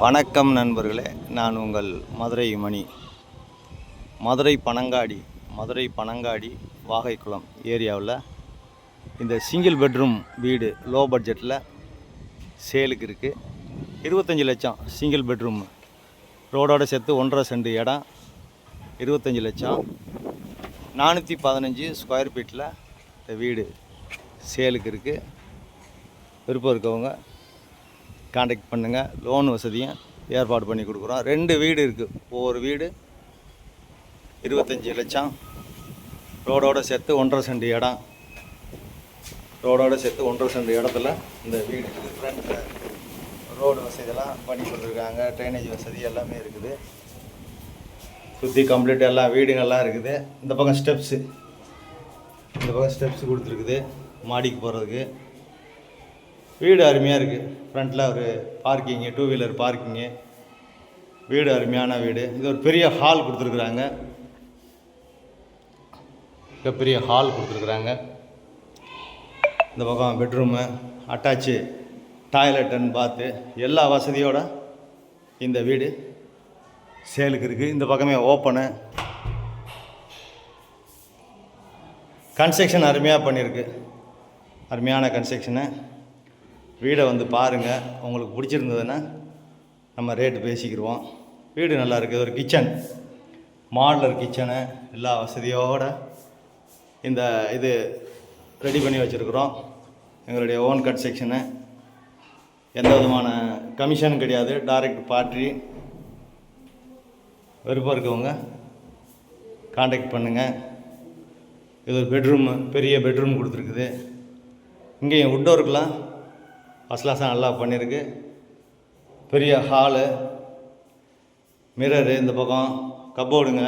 வணக்கம் நண்பர்களே, நான் உங்கள் மதுரை மணி. மதுரை பனங்காடி வாகைக்குளம் ஏரியாவில் இந்த சிங்கிள் பெட்ரூம் வீடு லோ பட்ஜெட்டில் சேலுக்கு இருக்குது. 25 லட்சம் சிங்கிள் பெட்ரூம், ரோடோட சேர்த்து 1.5 சென்ட் இடம், 25 லட்சம், 415 ஸ்கொயர் ஃபீட்டில் இந்த வீடு சேலுக்கு இருக்குது. விருப்பம் இருக்கவங்க கான்டாக்ட் பண்ணுங்கள். லோன் வசதியும் ஏற்பாடு பண்ணி கொடுக்குறோம். 2 வீடு இருக்குது. ஒவ்வொரு வீடு 25 லட்சம், ரோடோடு சேர்த்து 1.5 சென்ட் இடம், ரோடோடு சேர்த்து 1.5 சென்ட் இடத்துல இந்த வீடு இருக்குது. ஃப்ரண்ட்டில் ரோடு வசதியெல்லாம் பண்ணி கொடுத்துருக்காங்க. ட்ரைனேஜ் வசதி எல்லாமே இருக்குது. சுற்றி கம்ப்ளீட் எல்லா வீடுங்கள்லாம் இருக்குது. இந்த பக்கம் ஸ்டெப்ஸு கொடுத்துருக்குது மாடிக்கு போகிறதுக்கு. வீடு அருமையாக இருக்குது. ஃப்ரண்ட்டில் ஒரு பார்க்கிங்கு, 2 வீலர் பார்க்கிங்கு, வீடு அருமையான வீடு. இது ஒரு பெரிய ஹால் கொடுத்துருக்குறாங்க. பெரிய ஹால் கொடுத்துருக்குறாங்க. இந்த பக்கம் பெட்ரூமு, அட்டாச்சு டாய்லெட் அண்ட் பாத்து எல்லா வசதியோட இந்த வீடு சேலுக்கு இருக்குது. இந்த பக்கமே ஓப்பனு. கன்ஸ்ட்ரக்ஷன் அருமையாக பண்ணியிருக்கு. அருமையான கன்ஸ்ட்ரக்ஷனு. வீடை வந்து பாருங்கள். உங்களுக்கு பிடிச்சிருந்ததுன்னா நம்ம ரேட்டு பேசிக்கிடுவோம். வீடு நல்லா இருக்குது. ஒரு கிச்சன், மாடலர் கிச்சனு, எல்லா வசதியோடு இந்த இது ரெடி பண்ணி வச்சுருக்குறோம். எங்களுடைய ஓன் கன்ஸ்ட்ரக்ஷனு. எந்த விதமான கமிஷனும் கிடையாது. Direct party. விருப்பம் இருக்கவங்க கான்டாக்ட் பண்ணுங்கள். இது ஒரு பெட்ரூமு, பெரிய பெட்ரூம் கொடுத்துருக்குது. இங்கேயும் வுட் ஒர்க்லாம் ஃபஸ்ட் கிளாஸாக நல்லா பண்ணியிருக்கு. பெரிய ஹாலு, மிரரு, இந்த பக்கம் கப்போர்டுங்க,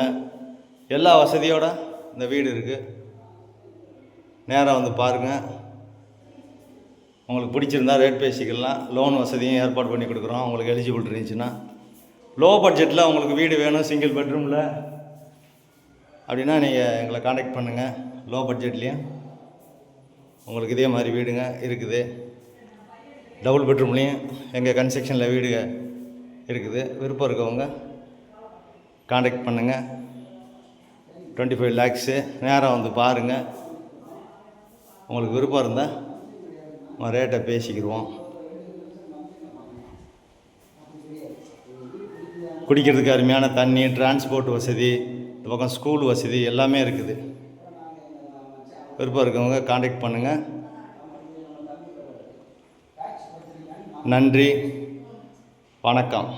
எல்லா வசதியோடு இந்த வீடு இருக்குது. நேராக வந்து பாருங்கள். உங்களுக்கு பிடிச்சிருந்தா ரேட் பேசிக்கலாம். லோன் வசதியும் ஏற்பாடு பண்ணி கொடுக்குறோம். உங்களுக்கு எலிஜிபிள் இருந்துச்சுன்னா. லோ பட்ஜெட்டில் உங்களுக்கு வீடு வேணும் சிங்கிள் பெட்ரூமில் அப்படின்னா நீங்கள் எங்களை கான்டாக்ட் பண்ணுங்கள். லோ பட்ஜெட்லேயும் உங்களுக்கு இதே மாதிரி வீடுங்க இருக்குது. டபுள் பெட்ரூம்லேயும் எங்கள் கன்ஸ்ட்ரக்ஷனில் வீடுங்க இருக்குது. விருப்பம் இருக்கவங்க கான்டாக்ட் பண்ணுங்கள். 25 lakhs. நேராக வந்து பாருங்கள். உங்களுக்கு விருப்பம் இருந்தால் நம்ம ரேட்டை பேசிக்கிடுவோம். குடிக்கிறதுக்கு அருமையான தண்ணி, டிரான்ஸ்போர்ட் வசதி, இந்த பக்கம் ஸ்கூல் வசதி எல்லாமே இருக்குது. விருப்பம் இருக்கவங்க கான்டாக்ட் பண்ணுங்கள். நன்றி, வணக்கம்.